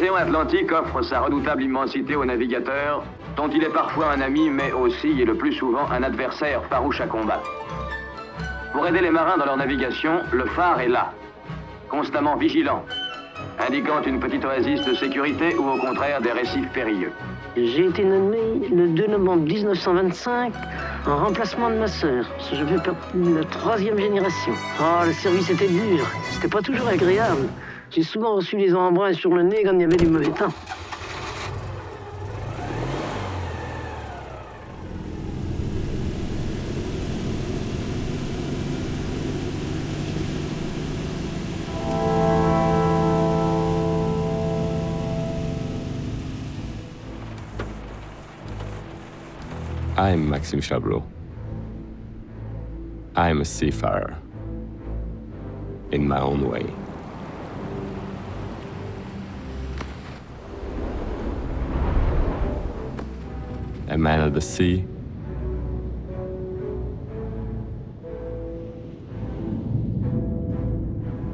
L'océan Atlantique offre sa redoutable immensité aux navigateurs, dont il est parfois un ami, mais aussi et le plus souvent un adversaire farouche à combattre. Pour aider les marins dans leur navigation, le phare est là, constamment vigilant, indiquant une petite oasis de sécurité ou au contraire des récifs périlleux. J'ai été nommé le 2 novembre 1925 en remplacement de ma sœur. Je fais partie de la 3e génération. Oh, le service était dur. C'était pas toujours agréable. J'ai souvent reçu les embruns sur le nez quand il y avait du mauvais temps. I'm Maxime Chabrol. I'm a seafarer, in my own way. A man of the sea,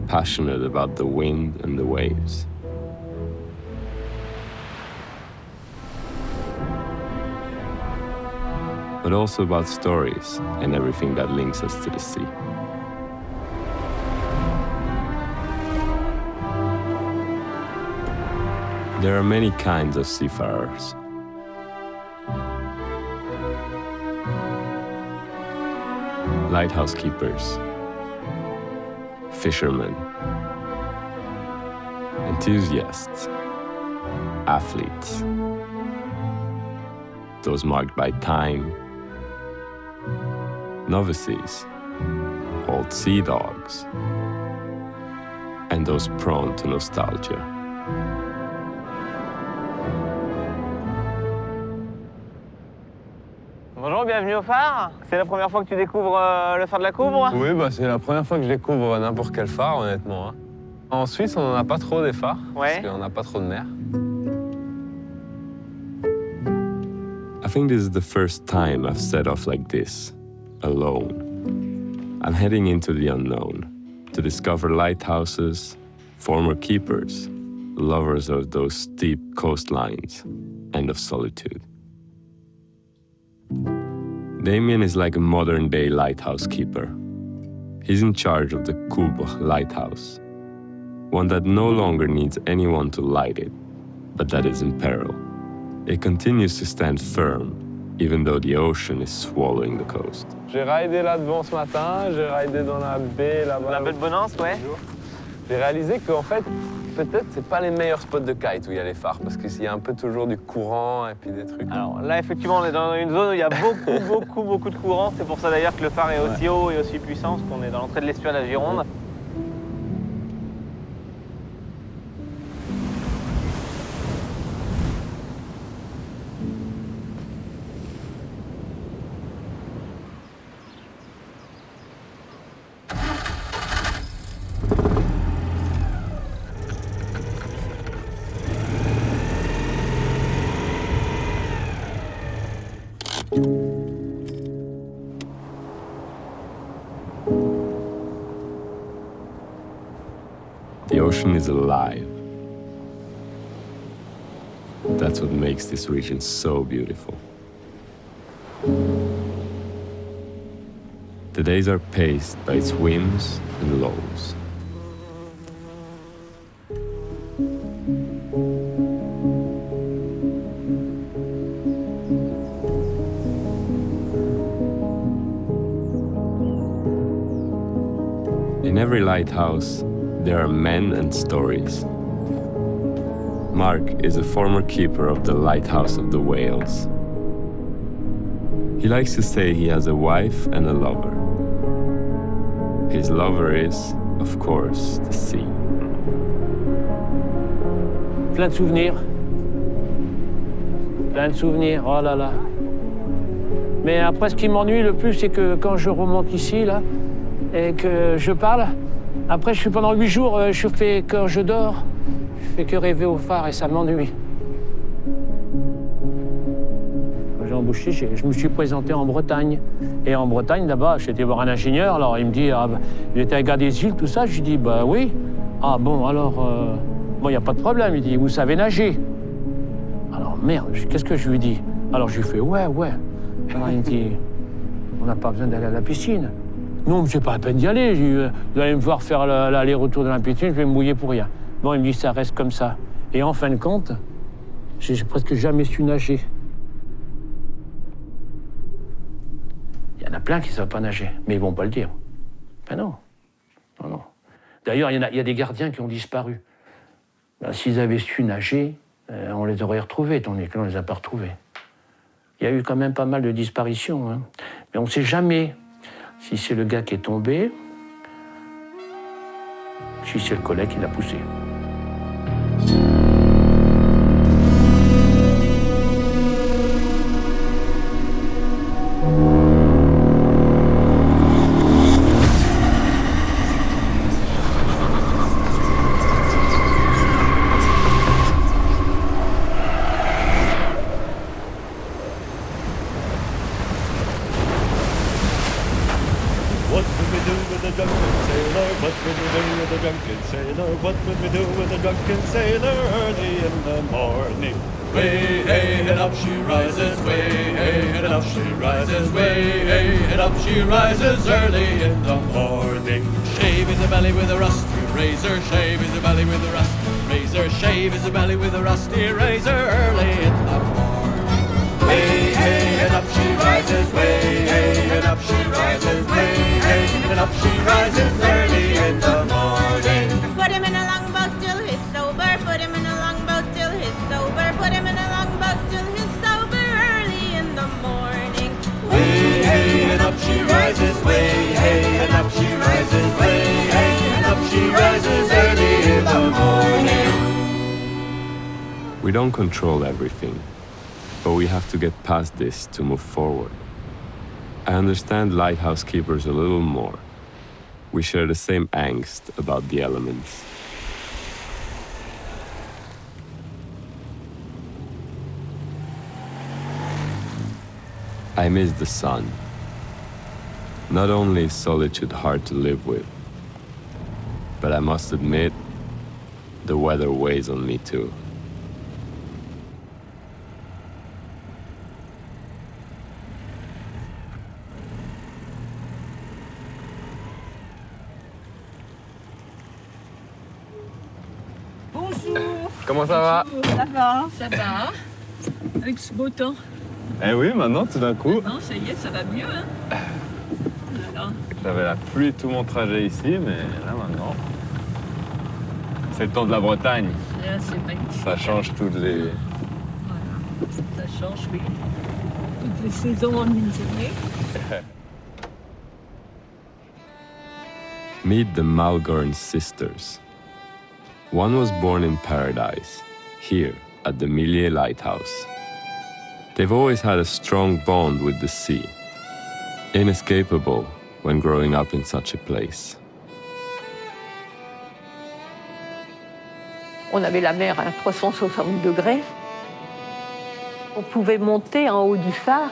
passionate about the wind and the waves. But also about stories and everything that links us to the sea. There are many kinds of seafarers. Lighthouse keepers, fishermen, enthusiasts, athletes, those marked by time, novices, old sea dogs, and those prone to nostalgia. Bonjour, bienvenue au phare. C'est la première fois que tu découvres le phare de la Couvre? Oui, c'est la première fois que je découvre n'importe quel phare, honnêtement. En Suisse, on n'en a pas trop des phares, parce qu'on n'a pas trop de mer. I think this is the first time I've set off like this, alone. I'm heading into the unknown to discover lighthouses, former keepers, lovers of those steep coastlines, and of solitude. Damien is like a modern-day lighthouse keeper. He's in charge of the Couvre lighthouse, one that no longer needs anyone to light it, but that is in peril. It continues to stand firm, even though the ocean is swallowing the coast. J'ai raidé là devant ce matin, j'ai raidé dans la baie là-bas. La baie de Bonance, ouais. J'ai réalisé qu'en fait, peut-être c'est pas les meilleurs spots de kite où il y a les phares, parce qu'il y a un peu toujours du courant et puis des trucs. Alors là, effectivement, on est dans une zone où il y a beaucoup de courant. C'est pour ça d'ailleurs que le phare est aussi haut et aussi puissant, parce qu'on est dans l'entrée de l'estuaire de la Gironde. The ocean is alive. That's what makes this region so beautiful. The days are paced by its whims and lows. In every lighthouse, there are men and stories. Mark is a former keeper of the Lighthouse of the Whales. He likes to say he has a wife and a lover. His lover is, of course, the sea. Plein de souvenirs. Plein de souvenirs, oh là là. Mais après, ce qui m'ennuie le plus, c'est que quand je remonte ici, là, et que je parle, après, je suis pendant 8 jours, quand je dors, je fais que rêver au phare et ça m'ennuie. J'ai embauché, je me suis présenté en Bretagne. Et en Bretagne, là-bas, j'étais voir un ingénieur, alors il me dit, il était un gars des îles, tout ça. Je lui dis, bah oui. Ah bon, alors, Bon, il n'y a pas de problème, il dit, vous savez nager? Alors merde, qu'est-ce que je lui dis? Alors je lui fais, ouais. Alors il me dit, on n'a pas besoin d'aller à la piscine. Non, mais c'est pas la peine d'y aller. Vous allez me voir faire l'aller-retour de la piscine, je vais me mouiller pour rien. Bon, il me dit, ça reste comme ça. Et en fin de compte, j'ai presque jamais su nager. Il y en a plein qui ne savent pas nager, mais ils ne vont pas le dire. Ben non. Non. D'ailleurs, il y a des gardiens qui ont disparu. Ben, s'ils avaient su nager, on les aurait retrouvés, tandis que l'on ne les a pas retrouvés. Il y a eu quand même pas mal de disparitions, hein. Mais on ne sait jamais si c'est le gars qui est tombé, si c'est le collègue qui l'a poussé. What would we do with a drunken sailor? What would we do with a drunken sailor? What would we do with a drunken sailor early in the morning? Way, hey, and up she rises, way, hey, and up she rises, way, hey, and up she rises early in the morning. Shave his belly with a rusty razor, shave his belly with a rusty razor, shave his belly with a rusty razor early in the morning. Way, hey, and up she rises, way, hey, and up she rises, way, hey, and up she rises early in the morning. Put him in a longboat till he's sober, put him in a longboat till he's sober, put him in a longboat till he's sober early in the morning. Way, hey, and up she rises, way, hey, and up she rises, way, hey, and up she rises early in the morning. We don't control everything, but we have to get past this to move forward. I understand lighthouse keepers a little more. We share the same angst about the elements. I miss the sun. Not only is solitude hard to live with, but I must admit, the weather weighs on me too. Bonjour. Comment ça va? Ça va. Ça va. Avec ce beau temps. Eh oui, maintenant, tout d'un coup. Non, ça y est, ça va mieux, hein. Voilà. J'avais la pluie tout mon trajet ici, mais là, maintenant, c'est le temps de la Bretagne. Là, c'est magnifique. Ça change toutes les... Voilà. Ça change, oui. Toutes les saisons en une journée. Meet the Malgorn sisters. One was born in paradise, here at the Millier Lighthouse. They've always had a strong bond with the sea, inescapable when growing up in such a place. On avait la mer à 360 degrés. On pouvait monter en haut du phare.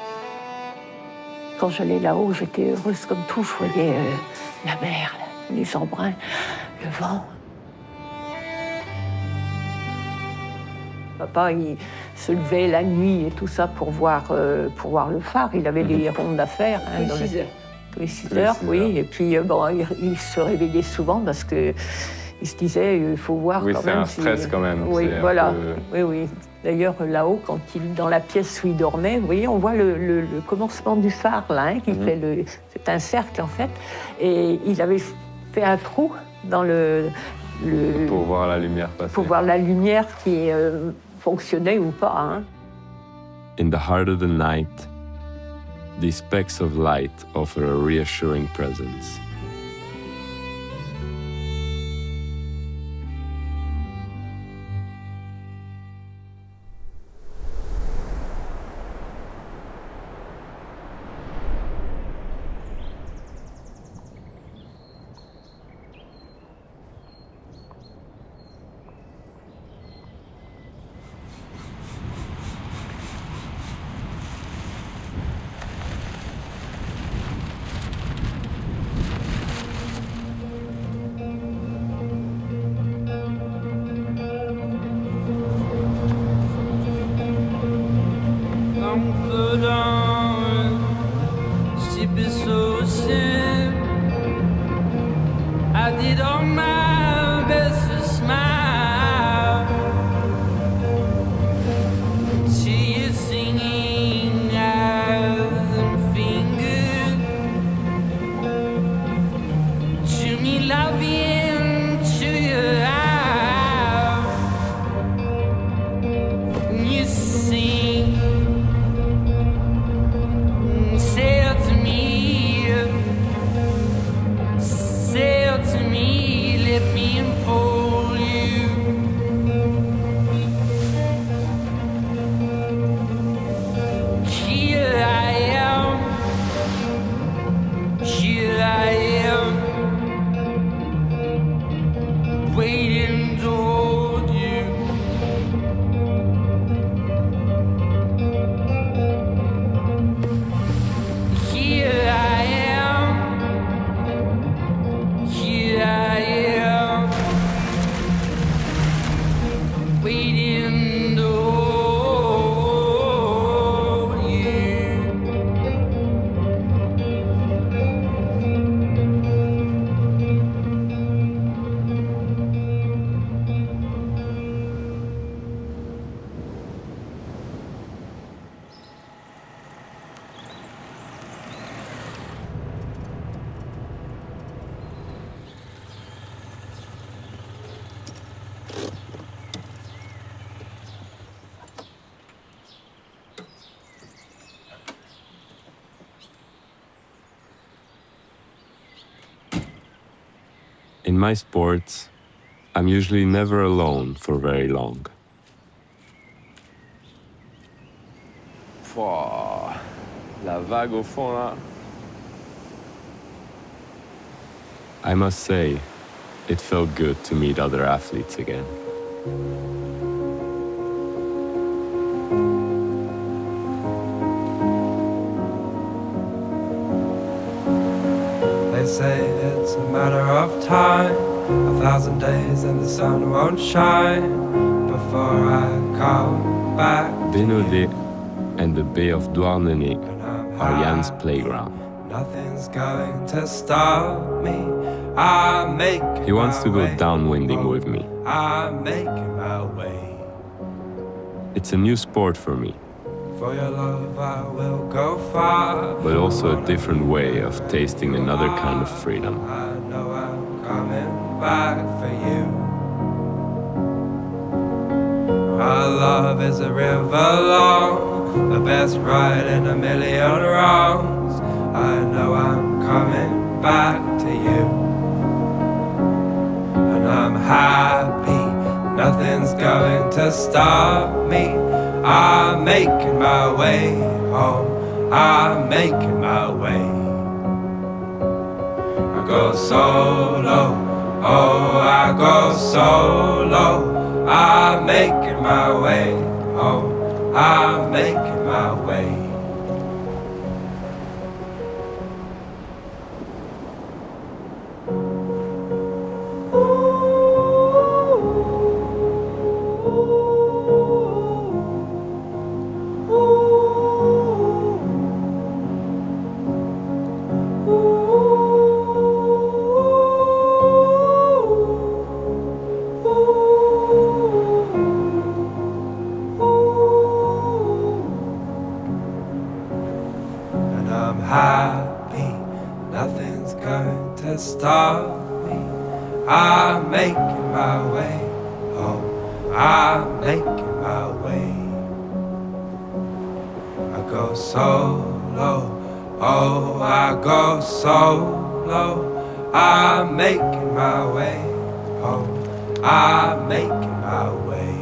Quand j'allais là-haut, j'étais heureuse comme tout. Je voyais la mer, les embruns, le vent. Papa, il se levait la nuit et tout ça pour voir le phare. Il avait des rondes à faire. Hein, tous les 6 heures, oui. Et puis, bon, il se réveillait souvent parce que il se disait, il faut voir oui, quand même. Oui, c'est un stress quand même. Oui, voilà. Peu... Oui. D'ailleurs, là-haut, quand dans la pièce où il dormait, vous voyez, on voit le commencement du phare, là, hein, qui fait c'est un cercle, en fait. Et il avait fait un trou dans pour voir la lumière passer. Pour voir la lumière qui fonctionnait ou pas. Hein. In the heart of the night, these specks of light offer a reassuring presence. In my sports, I'm usually never alone for very long. Pouah, la vague au fond là. I must say, it felt good to meet other athletes again. They say it's a matter of time, 1,000 days and the sun won't shine before I come back. Bénodet and the Bay of Douarnenez are Jan's playground. Nothing's going to stop me. I'm making He wants to go my way. downwinding with me. I'm making my way. It's a new sport for me, For your love I will go far. but also a different way of tasting another kind of freedom. I know I'm coming back for you. Our love is a river long, the best ride in a million wrongs. I know I'm coming back to you. And I'm happy, nothing's going to stop me. I'm making my way home, I'm making my way. I go solo, oh I go solo. I'm making my way home, I'm making my way. And I'm happy, nothing's going to stop me. I'm making my way home, I'm making my way. I go solo, oh I go solo. I'm making my way home, I'm making my way.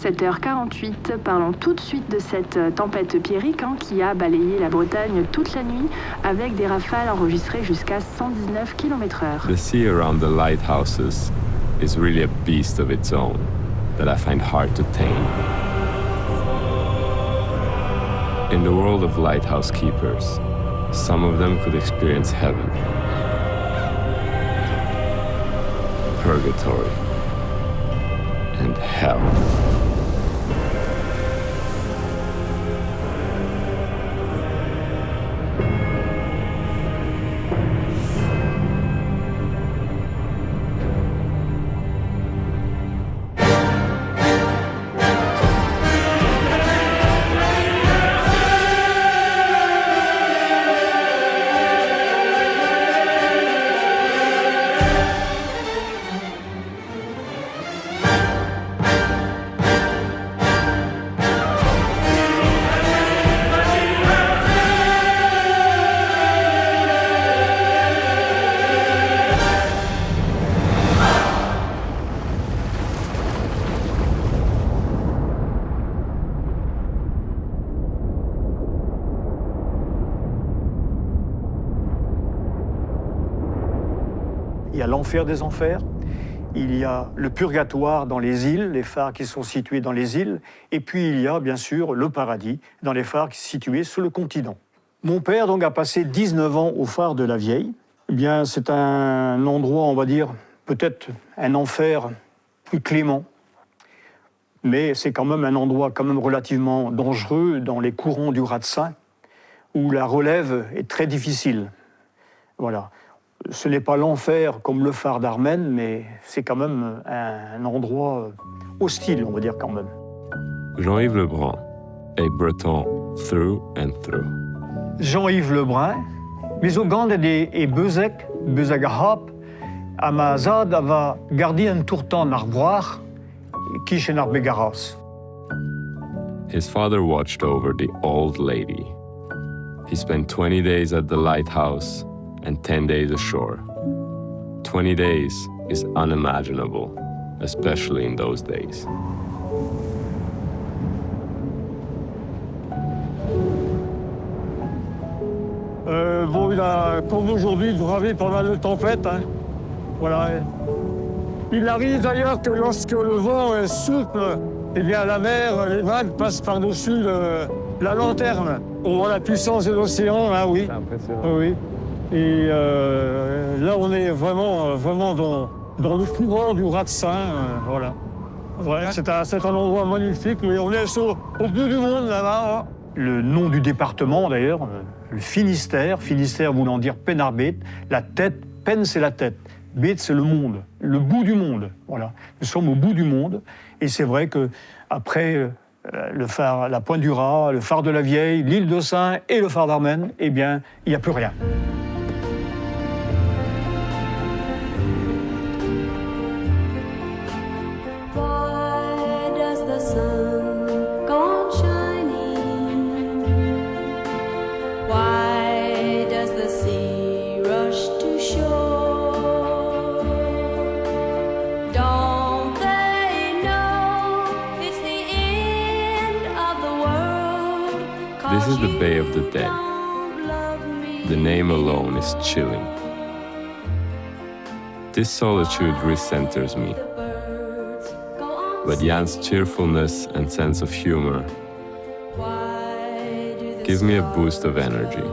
7h48, parlons tout de suite de cette tempête Pierrick qui a balayé la Bretagne toute la nuit avec des rafales enregistrées jusqu'à 119 km/h. The sea around the lighthouses is really a beast of its own that I find hard to tame. In the world of lighthouse keepers, some of them could experience heaven, purgatory, and hell. Il y a l'enfer des enfers, il y a le purgatoire dans les îles, les phares qui sont situés dans les îles, et puis il y a bien sûr le paradis dans les phares qui sont situés sur le continent. Mon père donc a passé 19 ans au phare de la Vieille. Eh bien, c'est un endroit, on va dire, peut-être un enfer plus clément, mais c'est quand même un endroit quand même relativement dangereux dans les courants du Ratsin, où la relève est très difficile. Voilà. Ce n'est pas l'enfer comme le phare d'Armen, mais c'est quand même un endroit hostile, on va dire quand même. Jean-Yves Lebrun, a Breton through and through. Jean-Yves Lebrun, mais au Gand et Bezek, Bezagahap, Amazad ava gardi un tourtan narboir, qui chez Narbegaras. His father watched over the old lady. He spent 20 days at the lighthouse and 10 days ashore. 20 days is unimaginable, especially in those days. Bon, il a, comme aujourd'hui, bravé pas mal de tempêtes. Hein. Voilà. Il arrive d'ailleurs que lorsque le vent est souple, eh bien la mer, les vagues passent par-dessus la lanterne. On voit la puissance de l'océan, là, oui. C'est impressionnant. Oui. Et là, on est vraiment dans le courant du Rat-Saint, voilà. Ouais, c'est un endroit magnifique, mais on est au bout du monde, là-bas. Le nom du département, d'ailleurs, le Finistère, Finistère voulant dire Penarbet, la tête, Pen c'est la tête, Bet c'est le monde, le bout du monde, voilà. Nous sommes au bout du monde, et c'est vrai que après le phare, la Pointe du Raz, le phare de la Vieille, l'île de Sein et le phare d'Armen, eh bien, il n'y a plus rien. This is the Bay of the Dead. The name alone is chilling. This solitude recenters me. But Jan's cheerfulness and sense of humor give me a boost of energy.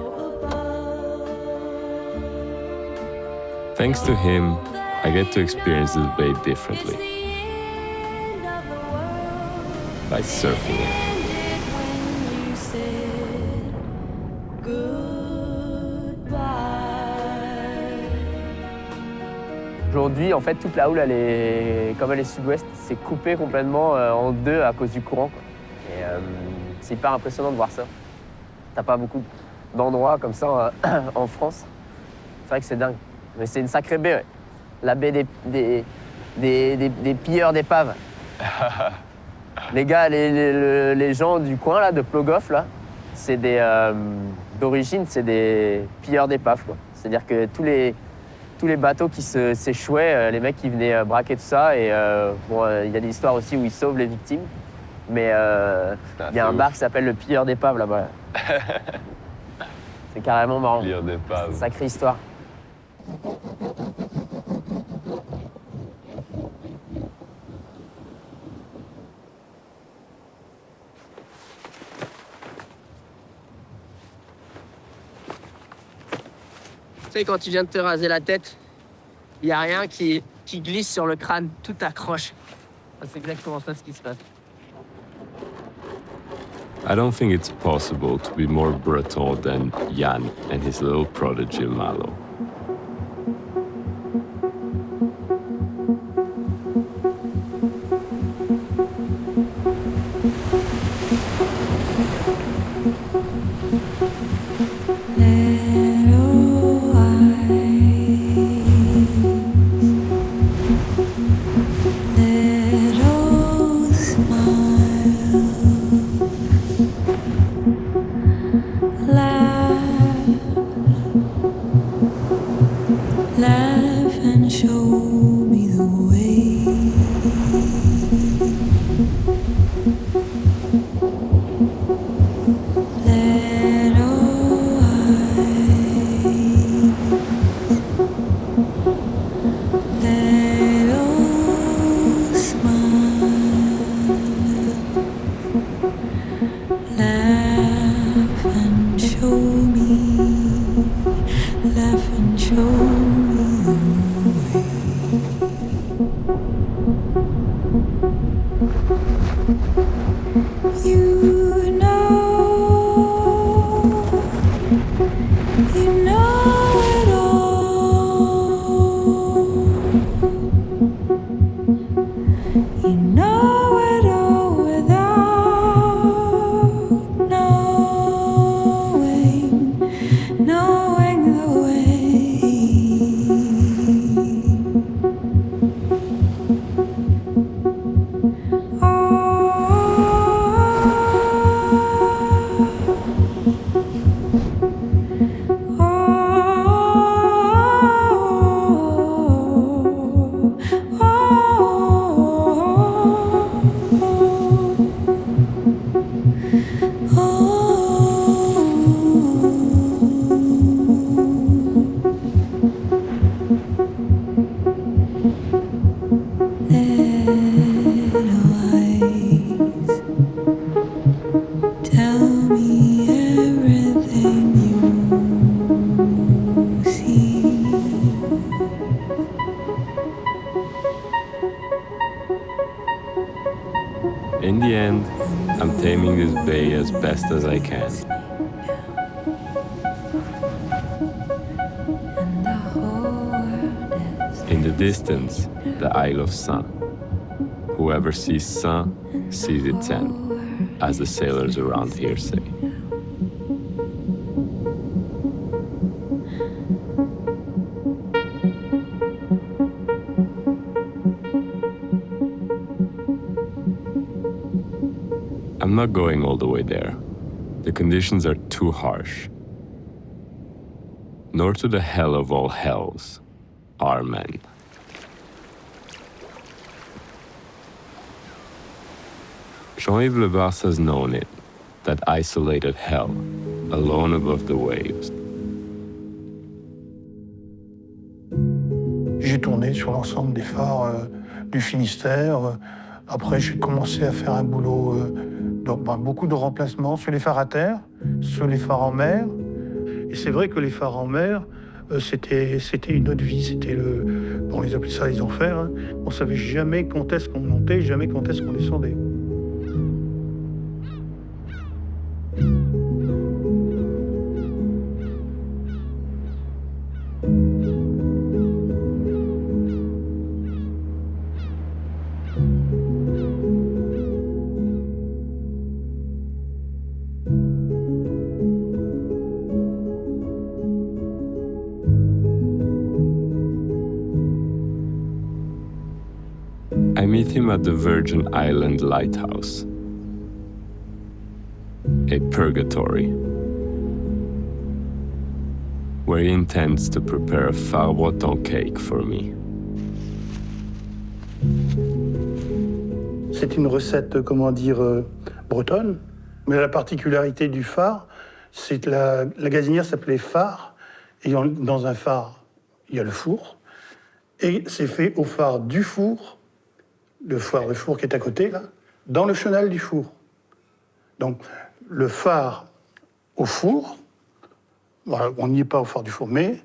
Thanks to him, I get to experience this bay differently. By surfing it. Aujourd'hui, en fait, toute la houle, comme elle est sud-ouest, c'est coupé complètement en deux à cause du courant, quoi. Et c'est hyper impressionnant de voir ça. T'as pas beaucoup d'endroits comme ça en France. C'est vrai que c'est dingue. Mais c'est une sacrée baie, ouais. La baie des pilleurs d'épaves. Les gars, les gens du coin là, de Plogoff, là, c'est d'origine, c'est des pilleurs d'épaves, quoi. C'est-à-dire que tous les bateaux qui s'échouaient, les mecs qui venaient braquer tout ça. Et bon, il y a des histoires aussi où ils sauvent les victimes. Mais il y a un bar qui s'appelle le Pilleur d'épaves là-bas. C'est carrément marrant. Pilleur d'épaves. Sacrée histoire. Tu sais, quand tu viens de te raser la tête, il n'y a rien qui glisse sur le crâne, tout accroche. C'est exactement ça ce qui se passe. I don't think it's possible to be more breton than Jan and his little prodigy Malo. reclaiming this bay as best as I can. In the distance, the Isle of Saint. Whoever sees Saint sees its end, as the sailors around here say. I'm not going all the way there. The conditions are too harsh. Nor to the hell of all hells are men. Jean-Yves Le Barse has known it, that isolated hell, alone above the waves. J'ai tourné sur l'ensemble des phares du Finistère. Après, j'ai commencé à faire un boulot, beaucoup de remplacements sur les phares à terre, sur les phares en mer. Et c'est vrai que les phares en mer, c'était une autre vie. C'était on les appelait ça les enfers. Hein. On savait jamais quand est-ce qu'on montait, jamais quand est-ce qu'on descendait. I meet him at the Virgin Island Lighthouse, a purgatory, where he intends to prepare a phare breton cake for me. C'est une recette, comment dire, bretonne, mais la particularité du phare, c'est que la gazinière s'appelait phare, et dans un phare, il y a le four, et c'est fait au phare du four, le phare de four qui est à côté, là, dans le chenal du four. Donc, le phare au four, voilà, on n'y est pas au phare du four, mais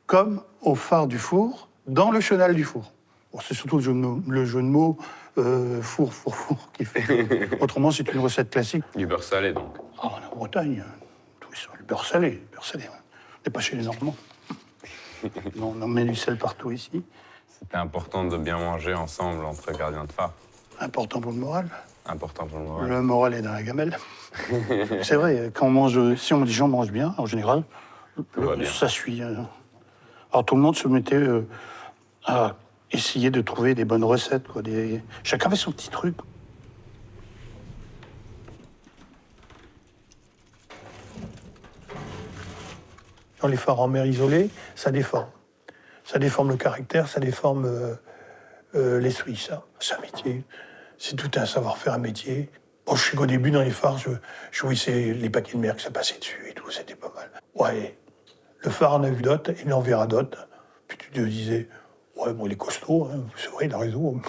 comme au phare du four, dans le chenal du four. Bon, c'est surtout le jeu de mots four qui fait. Autrement, c'est une recette classique. Du beurre salé, donc. Ah, on est en Bretagne, le beurre salé. On n'est pas chez les Normands. On met du sel partout ici. C'était important de bien manger ensemble entre gardiens de phare. Important pour le moral. Important pour le moral. Le moral est dans la gamelle. C'est vrai, quand on mange, si on dit gens mangent bien, en général, ça suit. Alors tout le monde se mettait à essayer de trouver des bonnes recettes. Quoi, chacun avait son petit truc. Dans les phares en mer isolés, ça déforme. Ça déforme le caractère, ça déforme l'esprit, ça. C'est un métier. C'est tout un savoir-faire, un métier. Bon, je sais qu'au début, dans les phares, je voyais les paquets de mer que ça passait dessus et tout, c'était pas mal. Ouais, le phare en a vu d'autres, il en verra d'autres. Puis tu te disais, ouais, bon, il est costaud, hein. C'est vrai, il a raison.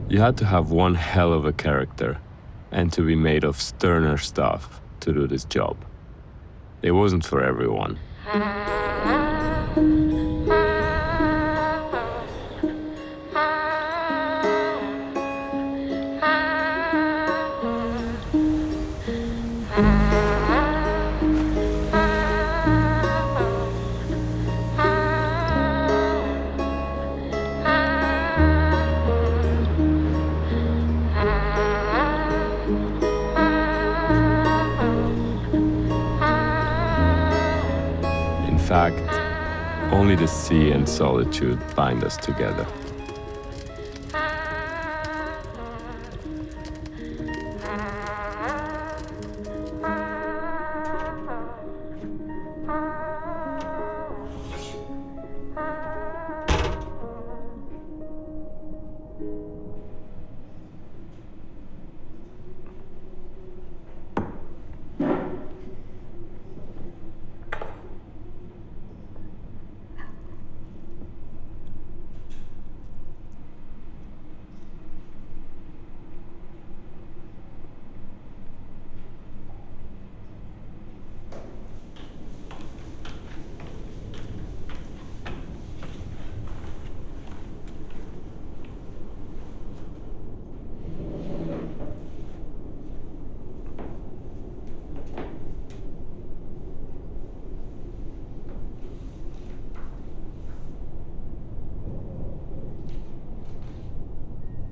You had to have one hell of a character and to be made of sterner stuff to do this job. It wasn't for everyone. In fact, only the sea and solitude bind us together.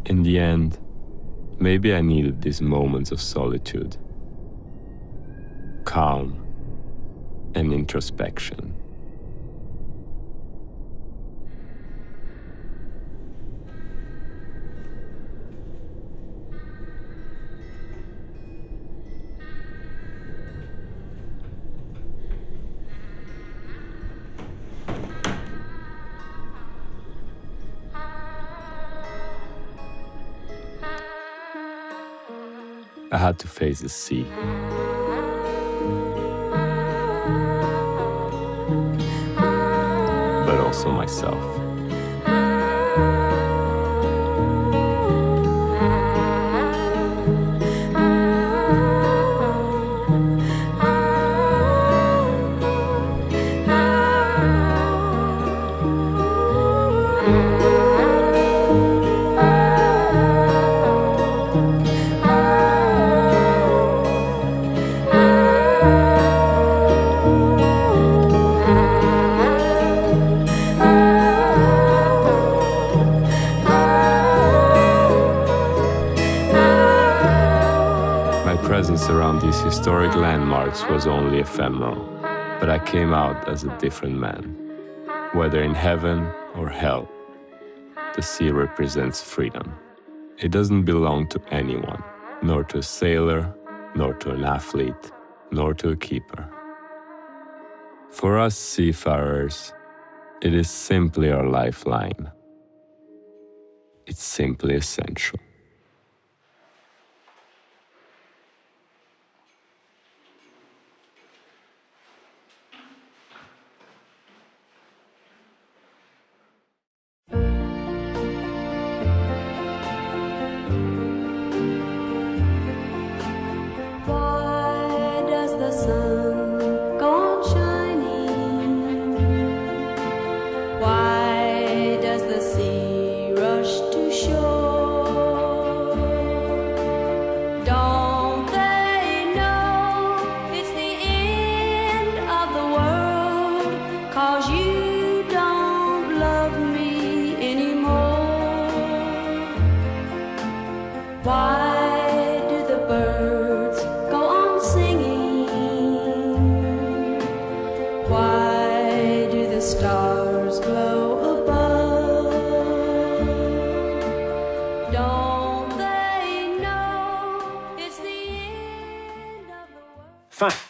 In the end, maybe I needed these moments of solitude, calm, and introspection. I had to face the sea. But also myself. Presence around these historic landmarks was only ephemeral, but I came out as a different man. Whether in heaven or hell, the sea represents freedom. It doesn't belong to anyone, nor to a sailor, nor to an athlete, nor to a keeper. For us seafarers, it is simply our lifeline. It's simply essential. Fin.